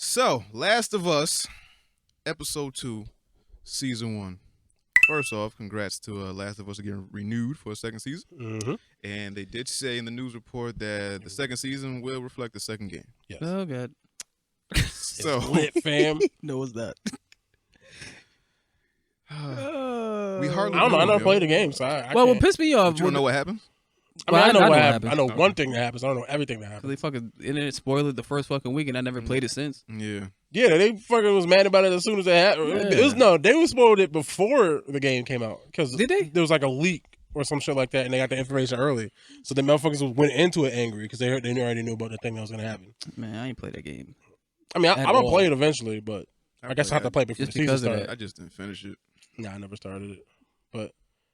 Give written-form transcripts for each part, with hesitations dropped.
So, Last of Us, episode 2, season 1. First off, congrats to Last of Us getting renewed for a second season. Mm-hmm. And they did say in the news report that the second season will reflect the second game. Yes. Oh, God. So, It's lit, fam. No, it's not. we hardly I don't know. I never yo. played the game, so I Well, what can't. pissed me off. But you don't know what happens? I mean, Well, I know I know what what happens. I know happens. one thing that happens. I don't know everything that happens. They fucking internet spoiled it the first fucking week, and I never played it since. Yeah. Yeah, they fucking was mad about it as soon as it happened. Yeah. They was spoiled it before the game came out because Did they? There was like a leak or some shit like that, and they got the information early. So the motherfuckers went into it angry because they already knew about the thing that was gonna happen. Man, I ain't played that game. I mean, At I'm gonna all. play it eventually, but I guess I have to play it before Just the season because of started. that. I just didn't finish it. Nah, I never started it. But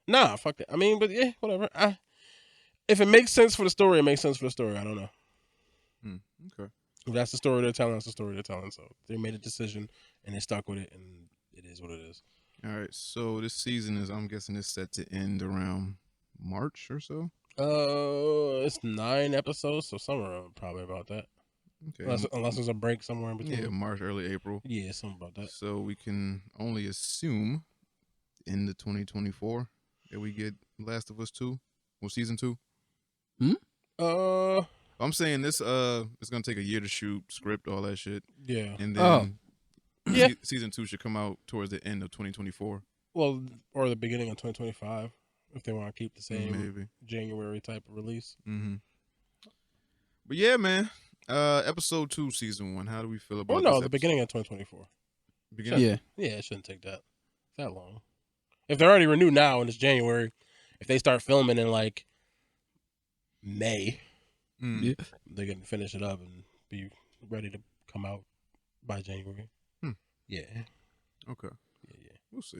nah, fuck that. I mean, but yeah, whatever. If it makes sense for the story, it makes sense for the story. I don't know. Okay. If that's the story they're telling, that's the story they're telling. So they made a decision and they stuck with it, and it is what it is. All right. So, this season is, I'm guessing, it's set to end around March or so? It's 9 episodes, so somewhere probably about that. Okay. Unless there's a break somewhere in between. Yeah, March, early April. Yeah, something about that. So we can only assume in the 2024 that we get Last of Us 2 or season 2. I'm saying this it's gonna take a year to shoot, script, all that shit. Yeah. And then Yeah. season 2 should come out towards the end of 2024. Well, or the beginning of 2025 if they want to keep the same Maybe. January type of release. Mm-hmm. But yeah, man. Episode 2, season 1. How do we feel about Oh this no, the episode? beginning of 2024. Beginning? Yeah. Yeah, it shouldn't take that long. If they're already renewed now and it's January, if they start filming in like May, Mm. Yeah. they can finish it up and be ready to come out by January. Hmm. Yeah. Okay. Yeah. We'll see.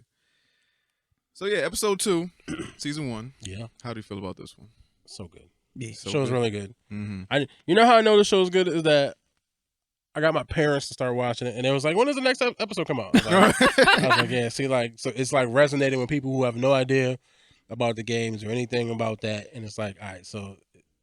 So yeah, episode 2, season 1. Yeah. How do you feel about this one? So good. Yeah. So Show's good. really good. Mm-hmm. You know how I know the show's good is that I got my parents to start watching it, and it was like, "When does the next episode come out?" I was like, "Yeah." See, like, so it's like resonating with people who have no idea about the games or anything about that, and it's like, all right, so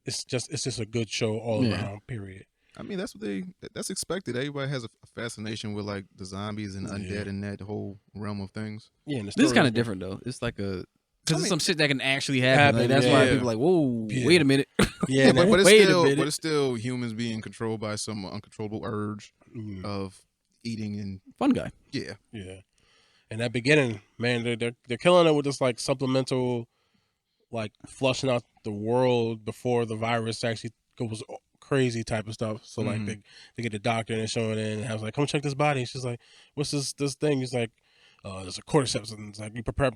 it's just a good show all around. Period. I mean, that's expected. Everybody has a fascination with like the zombies and undead and that whole realm of things. Yeah, and the This is story kind is of good. different, though. It's like because mean- it's some shit that can actually happen. Like, that's yeah. why Yeah. people are like, whoa, Yeah. wait a minute. Yeah, but, and it's still humans being controlled by some uncontrollable urge Mm, of eating and Fun guy. yeah. yeah. And that beginning, man, they're killing it with this like supplemental, like flushing out the world before the virus actually goes crazy type of stuff. So like they get the doctor and they're showing it and I was like, come check this body. And she's like, what's this thing? He's like, there's a cordyceps. And it's like,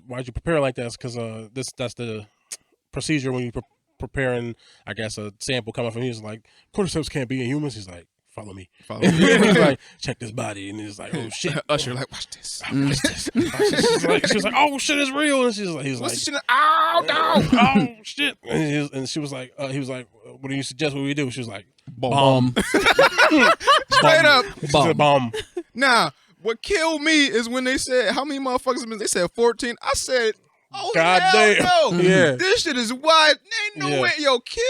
why'd you prepare like that? Because that's the procedure when you preparing, I guess, a sample coming from. He's like, cordyceps can't be in humans. He's like, follow me. Follow He's me. like, check this body, and he's like, oh shit. Usher like, watch this. Watch this. She's like, oh shit, it's real. And he's like, What's the shit? Ow, no. oh shit. And she was like, he was like, what do you suggest we do? She was like, Bomb. Straight up. She said, bomb. Now, what killed me is when they said how many motherfuckers? They said 14. I said, oh God hell damn. no. Yeah. This shit is wide. Ain't no Yeah. way. Yo, kill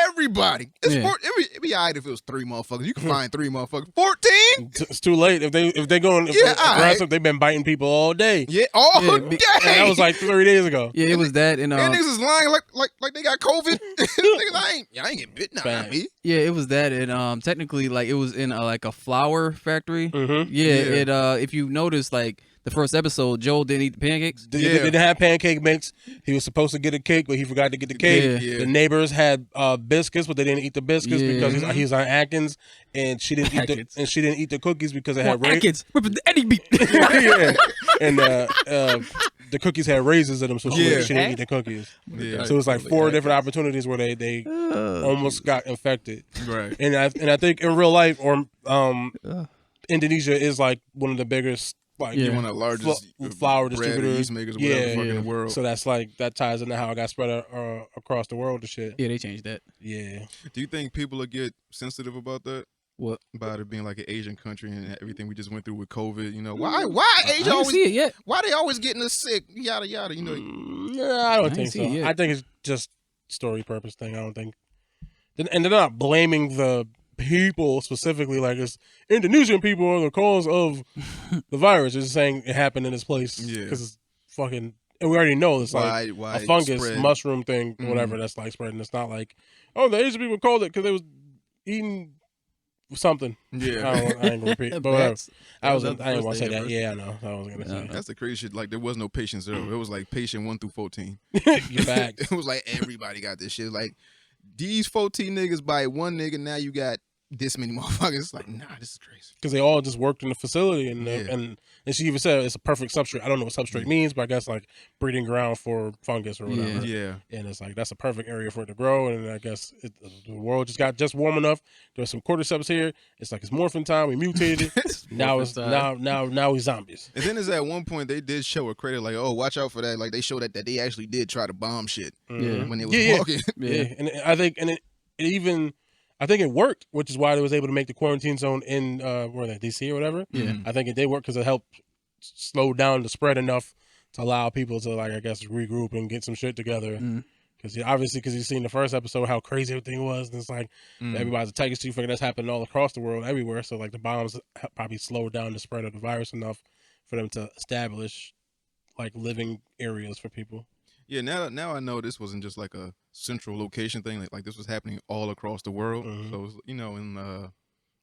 everybody. It's Yeah. it'd be alright if it was 3 motherfuckers. You can find 3 motherfuckers. 14? It's too late. If they going Yeah, aggressive, alright. they've been biting people all day. Yeah, all Yeah, day. And that was like 3 days ago. Yeah, it was that. And And niggas is lying like they got COVID. Niggas, I ain't getting bit. Nah, Facts. me. yeah, it was that. And technically, like, it was in like a flour factory. Mm-hmm. Yeah, Yeah. it if you notice, like, the first episode, Joel didn't eat the pancakes. They Yeah. didn't have pancake mix. He was supposed to get a cake, but he forgot to get the cake. Yeah. Yeah. The neighbors had biscuits, but they didn't eat the biscuits Yeah. because he's on Atkins, and she didn't Atkins. eat the cookies because it had raisins. Atkins, ripping the Eddie beat. Yeah, and the cookies had raisins in them, so she Yeah. didn't eat the cookies. Yeah. So it was like 4 different opportunities where they almost got infected. Right. And I think in real life, or Indonesia is like one of the biggest like Yeah. One of the largest flour bread or distributors. yeast makers, whatever the fuck in the world. So that's like that ties into how it got spread across the world and shit. Yeah, they changed that. Yeah. Do you think people will get sensitive about that? What? About it being like an Asian country and everything we just went through with COVID? You know, why I Asia didn't always? see it yet. Why they always getting us sick? Yada yada. You know. Nah, I don't I think ain't so. see it yet. I think it's just story purpose thing. I don't think, and they're not blaming the people specifically, like it's Indonesian people are the cause of the virus. It's saying it happened in this place because it's fucking. And we already know it's like a fungus, spread. mushroom thing, whatever that's like spreading. It's not like, oh, the Asian people called it because they was eating something. Yeah, I ain't gonna repeat. But whatever. I didn't want to say that. ever. Yeah, I know. I was gonna say. That's the crazy shit. Like there was no patient 0. It was like patient 1 through 14. You back. It was like everybody got this shit. Like these 14 niggas by one nigga. Now you got this many motherfuckers. It's like, nah, this is crazy. Because they all just worked in the facility, and Yeah. and she even said it's a perfect substrate. I don't know what substrate means, but I guess like breeding ground for fungus or whatever. Yeah. And it's like that's a perfect area for it to grow. And I guess the world just got just warm enough. There's some cordyceps here. It's like it's morphin time. We mutated it. now it's now we zombies. And then is at one point they did show a credit like, oh, watch out for that. Like they showed that they actually did try to bomb shit when they was walking. Yeah. And I think it even. I think it worked, which is why they was able to make the quarantine zone in where they DC or whatever. Yeah. I think it did work because it helped slow down the spread enough to allow people to like I guess regroup and get some shit together. Because because you've seen the first episode how crazy everything was, and it's like everybody's attacking you. Figure that's happening all across the world, everywhere. So like the bombs probably slowed down the spread of the virus enough for them to establish like living areas for people. Yeah, now I know this wasn't just like a central location thing. Like this was happening all across the world. So it was, in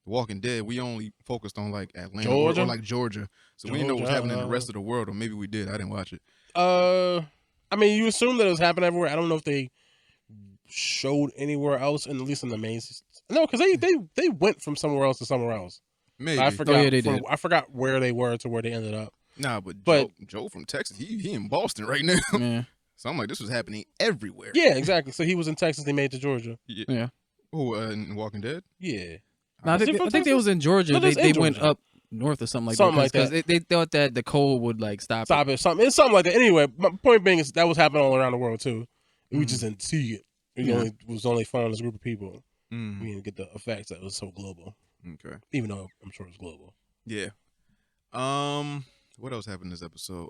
Walking Dead, we only focused on like Atlanta or like Georgia. So we didn't know what was happening in the rest of the world, or maybe we did. I didn't watch it. I mean, you assume that it was happening everywhere. I don't know if they showed anywhere else, and at least in the main. No, because they went from somewhere else to somewhere else. Maybe I forgot. They did. I forgot where they were to where they ended up. Nah, but Joe from Texas, he in Boston right now. Yeah. So I'm like, this was happening everywhere. Yeah, exactly. So he was in Texas. They made it to Georgia. Yeah. Oh, in Walking Dead? Yeah. No, I think they was in Georgia. No, they went Georgia. up north or something like Something that. like that. Because they thought that the cold would like stop it. It's something like that. Anyway, my point being is that was happening all around the world too. We just didn't see it. It was only following this group of people. We didn't get the effects that it was so global. Okay. Even though I'm sure it's global. Yeah. What else happened this episode?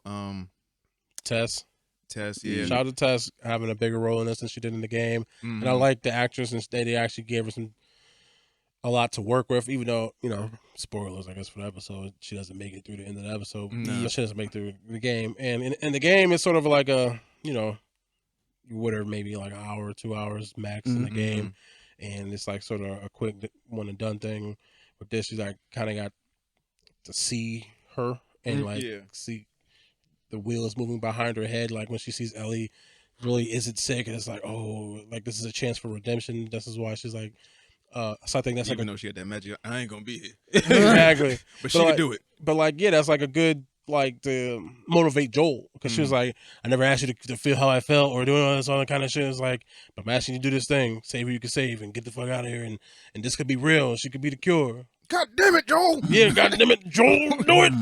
Tess, yeah. shout out to Tess having a bigger role in this than she did in the game. And I like the actress, and they actually gave her a lot to work with, even though, spoilers, I guess, for the episode, she doesn't make it through the end of the episode. No. She doesn't make it through the game. And in the game, it's sort of like a, whatever, maybe like an hour, 2 hours max in the game. And it's like sort of a quick one and done thing. With this, she's like kind of got to see her and see the wheels moving behind her head. Like when she sees Ellie really isn't sick, and it's like, oh, like this is a chance for redemption. This is why she's like, so I think that's even like though she had that magic, I ain't gonna be here. Exactly. But she can do it. But like, yeah, that's like a good like to motivate Joel, because she was like, I never asked you to feel how I felt or doing all this other kind of shit. It's like, but I'm asking you to do this thing, save who you can save, and get the fuck out of here, and this could be real. She could be the cure. God damn it, Joel! Yeah, God damn it, Joel, do it.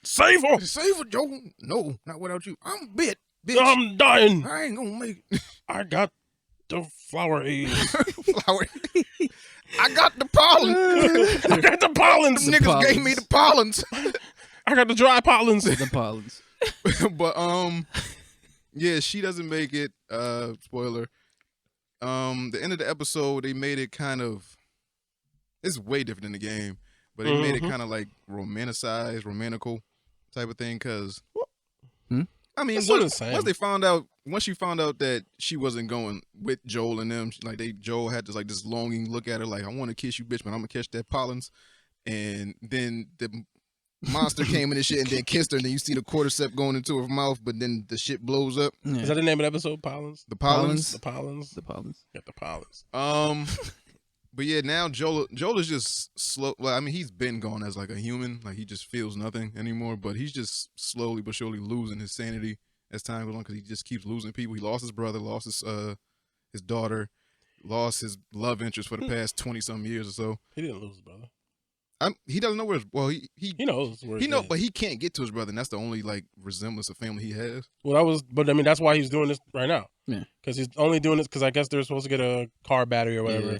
Save her. Save her, Joel. No, not without you. I'm bit, bitch. I'm dying. I ain't gonna make it. I got the flower aid. Flower. I got the pollen. I got the pollens. Niggas pollens. gave me the pollens. I got the dry pollens. The pollens. But yeah, she doesn't make it. Spoiler. The end of the episode, they made it kind of. It's way different than the game, but they made it kind of like romantical type of thing. Cause I mean, once she found out that she wasn't going with Joel and them, like Joel had this longing look at her, like, I want to kiss you, bitch, but I'm gonna catch that pollens. And then the monster came in and shit, and then kissed her, and then you see the cordyceps going into her mouth, but then the shit blows up. Yeah. Is that the name of the episode? Pollens? The pollens. The pollens. The pollens. Got the pollens. But yeah, now Joel is just slow. Well, I mean, he's been gone as like a human, like he just feels nothing anymore. But he's just slowly but surely losing his sanity as time goes on, because he just keeps losing people. He lost his brother, lost his daughter, lost his love interest for the past 20-something years or so. He didn't lose his brother. He doesn't know where. He knows where. but he can't get to his brother, and that's the only like resemblance of family he has. Well, but I mean, that's why he's doing this right now. Yeah. Because he's only doing this because I guess they're supposed to get a car battery or whatever. Yeah.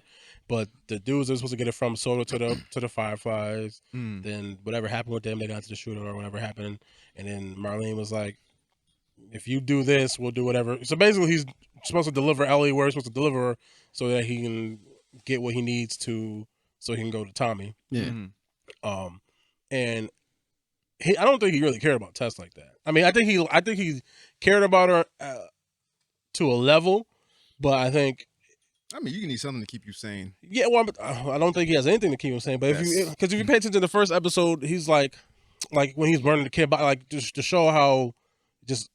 But the dudes are supposed to get it from Soda to the Fireflies. Then whatever happened with them, they got to the shooter or whatever happened. And then Marlene was like, if you do this, we'll do whatever. So basically, he's supposed to deliver Ellie where he's supposed to deliver her so that he can get what he needs to so he can go to Tommy. Yeah. And I don't think he really cared about Tess like that. I mean, I think he cared about her to a level, but I think. I mean, you need something to keep you sane. Yeah, well, I don't think he has anything to keep him sane. But if you pay attention to the first episode, he's like when he's burning the kid body, like just to show how just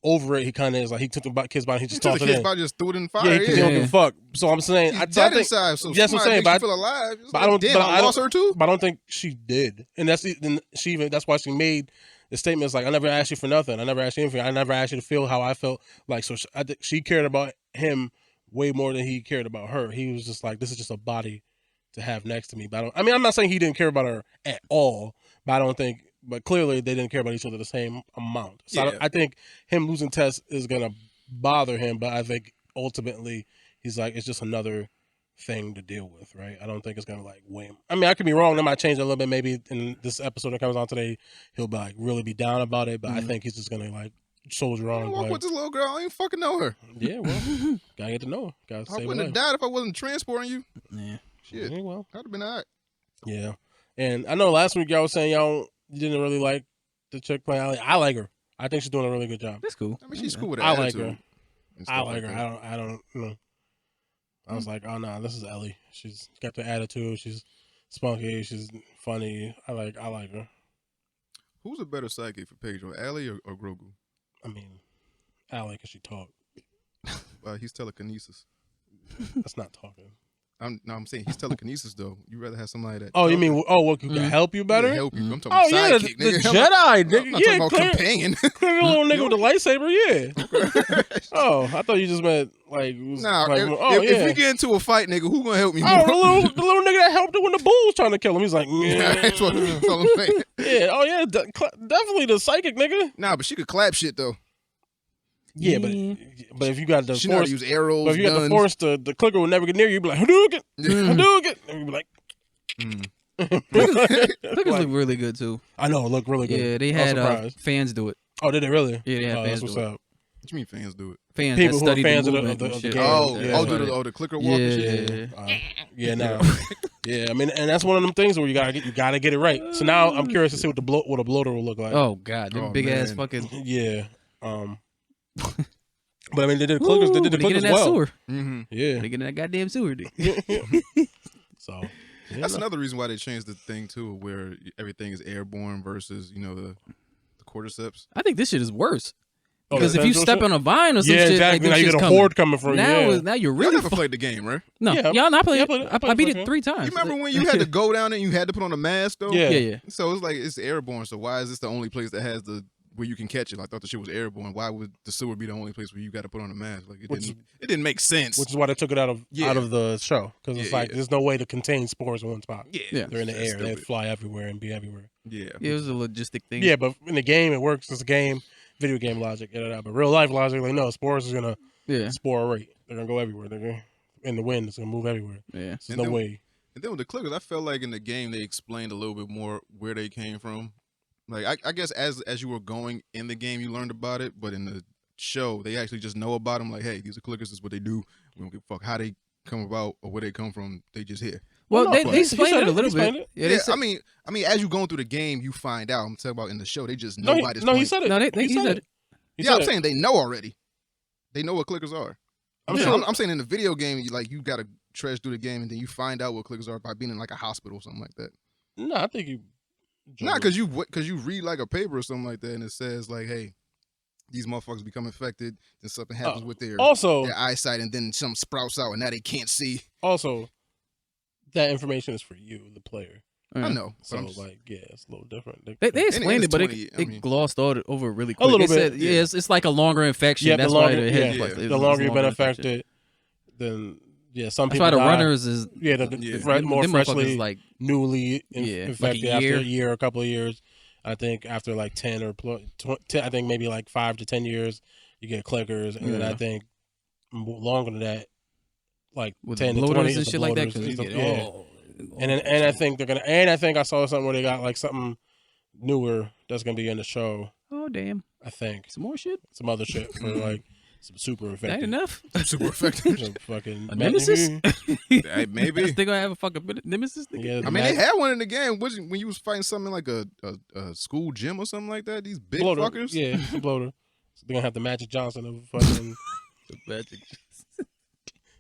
over it he kind of is. Like he took the kid's body, he just tossed it in. Just threw it in the fire. Yeah, because he don't give a fuck. So I'm saying, I think inside, so that's what I'm saying. But feel alive. But I don't. Damn, I lost her too. But I don't think she did, and that's why she made the statement. Is like, I never asked you for nothing. I never asked you anything. I never asked you to feel how I felt. Like, so I think she cared about him way more than he cared about her. He was just like, this is just a body to have next to me. But I'm not saying he didn't care about her at all, but I don't think, but clearly they didn't care about each other the same amount. So I think him losing Tess is going to bother him, but I think ultimately he's like, it's just another thing to deal with, right? I don't think it's going to like weigh him. I mean, I could be wrong. That might change a little bit. Maybe in this episode that comes on today, he'll be like really be down about it, but I think he's just going to like soldier on. Walk with this little girl. I don't even fucking know her. Yeah, well, gotta get to know her. Gotta I wouldn't have died if I wasn't transporting you. Yeah. Shit. Yeah, well, I'd have been all right. Yeah. And I know last week y'all was saying you didn't really like the chick playing Ali. I like her. I think she's doing a really good job. That's cool. I mean, she's cool with her I attitude. like her. I like her. I don't know. I was like, oh no, this is Ellie. She's got the attitude. She's spunky. She's funny. I like her. Who's a better sidekick for Pedro, Allie or Grogu? I mean, Allie, because she talk. He's telekinesis. That's not talking. I'm saying he's telekinesis though. You rather have somebody that. Oh, you mean what can help you better? Yeah, help you. I'm talking sidekick, the nigga. Jedi, nigga. I'm not talking about companion. Clear little nigga with the lightsaber, yeah. Oh, I thought you just meant like. Nah, like, if we get into a fight, nigga, who gonna help me? Oh, the little nigga that helped her when the bull was trying to kill him. He's like, that's what I'm saying. Yeah, oh yeah, definitely the psychic nigga. Nah, but she could clap shit though. Yeah, but if you got the she know how to use arrows, but if you guns. got the force, the clicker will never get near you. You'd be like, Hadouken, Hadouken, and you'd be like. Clickers look really good too. I know, it looked really good. Yeah, they had fans do it. Oh, did they really? Yeah, they had fans that's do what's it. up. What you mean fans do it? Fans People that who are study fans the of movement the and shit. game. The clicker walk and shit. Yeah, no. Yeah, I mean, and that's one of them things where you gotta get it right. So now I'm curious to see what a bloater will look like. Oh god, them big ass fucking. Yeah. But I mean, they did the clickers. They did the clickers well. Sewer. Mm-hmm. Yeah. They get in that goddamn sewer. So that's another reason why they changed the thing too, where everything is airborne versus the cordyceps. I think this shit is worse. Oh, because if you step on a vine or some shit, exactly. like, now you get a horde coming from you. Now you're You really never played the game, right? No, Yeah, y'all not played. I beat it it 3 times. You remember when you had to go down there and you had to put on a mask though? Yeah. So it's like it's airborne. So why is this the only place that has where you can catch it? I thought the shit was airborne. Why would the sewer be the only place where you got to put on a mask? Like it didn't make sense. Which is why they took it out of the show, because it's like there's no way to contain spores in one spot. Yeah. They're in the air. They fly everywhere and be everywhere. Yeah, it was a logistic thing. Yeah, but in the game it works. It's a game, video game logic. But real life logic, like no, spores is gonna spore rate. They're gonna go everywhere. They're gonna in the wind. It's gonna move everywhere. Yeah, there's no way. And then with the clickers, I felt like in the game they explained a little bit more where they came from. Like I guess as you were going in the game, you learned about it, but in the show, they actually just know about them. Like, hey, these are clickers. This is what they do. We don't give a fuck how they come about or where they come from. They just here. Well, they explained it a little bit. Yeah, I mean, as you going through the game, you find out. I'm talking about in the show, they just know by this point. He said it. No, he said it. I'm saying they know already. They know what clickers are. I'm saying in the video game, you got to tread through the game and then you find out what clickers are by being in like a hospital or something like that. No, I think you. Not because you read like a paper or something like that and it says like, hey, these motherfuckers become infected, then something happens with their eyesight, and then something sprouts out and now they can't see. Also, that information is for you, the player. I know. So it's a little different. They explained it, but it glossed over really quick. A little bit. Said, it's like a longer infection. Yeah, that's the longer, why the longer you've been infected, then some people. That's why the die. runners is more freshly, like newly infected like after a year, a couple of years. I think after like 10 or 10, I think maybe like 5 to 10 years, you get clickers, and then I think longer than that, like with 10 to 20 and shit like that. And I think they're gonna. And I think I saw something where they got like something newer that's gonna be in the show. Oh damn! I think some more shit, some other shit for like super That effective. ain't enough. Super effective. Some fucking A nemesis? Hey, maybe. They gonna have a fucking nemesis? Nigga? Yeah, I mean, they had one in the game. When you was fighting something like a school gym or something like that. These big bloater. fuckers. Yeah, it's a bloater. So they're gonna have the Magic Johnson of fucking The magic.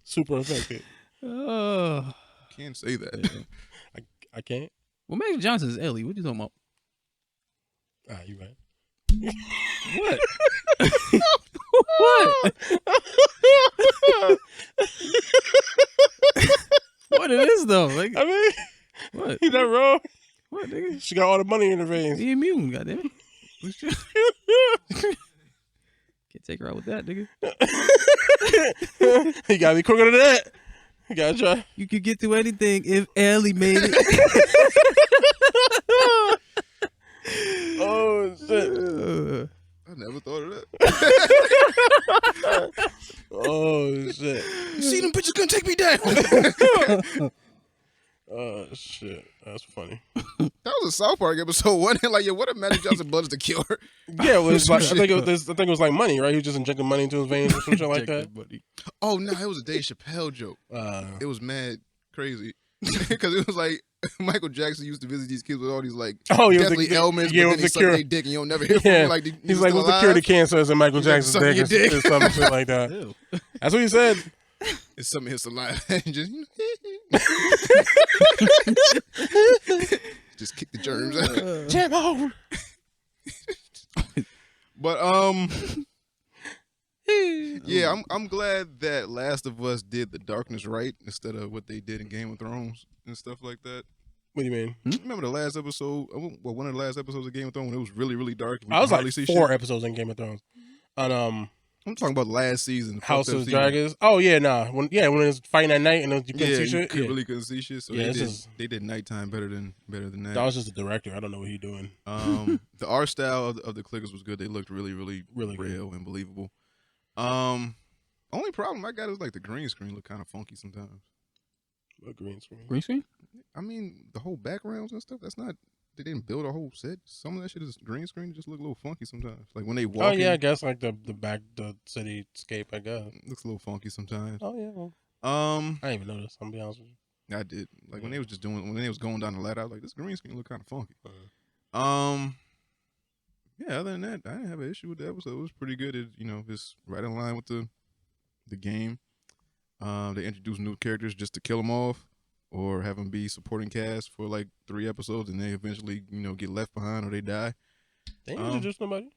super effective. Oh. Can't say that. I can't. Well, Magic Johnson's Ellie. What you talking about? Ah, you right. What? What? What it is though? Like, I mean, what? you not wrong. What, nigga? She got all the money in her veins. He immune, goddamn it. Can't take her out with that, nigga. You gotta be quicker than that. You gotta try. You could get through anything if Ellie made it. Oh shit. I never thought of that. Oh shit. You see them bitches gonna take me down. Oh shit. That's funny. That was a South Park episode, wasn't it? Like, what if Magic Johnson blood is the cure? Yeah, it was like, I think it was like money, right? He was just injecting money into his veins or some shit like that. Oh no, it was a Dave Chappelle joke. It was mad crazy because it was like Michael Jackson used to visit these kids with all these like deathly ailments, but then they suck their dick and you don't never hear from him. Like, he's like, "What's the cure to cancer?" Is in Michael Jackson's dick, or some shit like that. That's what he said. It's something his saliva and just just kick the germs out. Jam over. But yeah, I'm glad that Last of Us did the darkness right instead of what they did in Game of Thrones and stuff like that. What do you mean? Remember the last episode? Well, one of the last episodes of Game of Thrones when it was really, really dark. I was like 4 episodes in Game of Thrones. On I'm talking about last season, House of Dragons. Oh yeah, nah. When it was fighting at night and you couldn't see shit. Really couldn't see shit. So yeah, they did nighttime better than that. That was just the director. I don't know what he's doing. The art style of the clickers was good. They looked really, really, really real and believable. Only problem I got is like the green screen look kind of funky sometimes. What green screen? Green screen? I mean, the whole backgrounds and stuff. That's not. They didn't build a whole set. Some of that shit is green screen. It just look a little funky sometimes. Like when they walk. Oh yeah, I guess like the cityscape. I guess looks a little funky sometimes. Oh yeah. Well, I didn't even notice. I'm gonna be honest with you. I did. Like when they was when they was going down the ladder, I was like, this green screen look kind of funky. Yeah. Other than that, I didn't have an issue with the episode. It was pretty good. It, it's right in line with the game. They introduced new characters just to kill them off, or have them be supporting cast for like 3 episodes, and they eventually, get left behind or they die. They introduced nobody.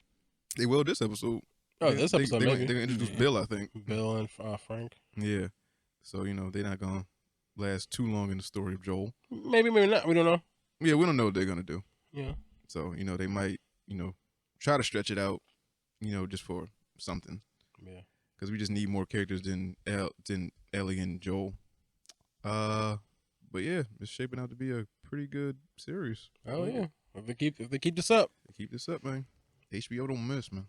They will this episode. Oh, this episode maybe. They're gonna introduce Bill, I think. Bill and Frank. Yeah. So they're not gonna last too long in the story of Joel. Maybe not. We don't know. Yeah, we don't know what they're gonna do. Yeah. So they might try to stretch it out, just for something. Yeah. Because we just need more characters than Ellie and Joel. But yeah, it's shaping out to be a pretty good series. Oh yeah, if they keep this up, man. HBO don't miss, man.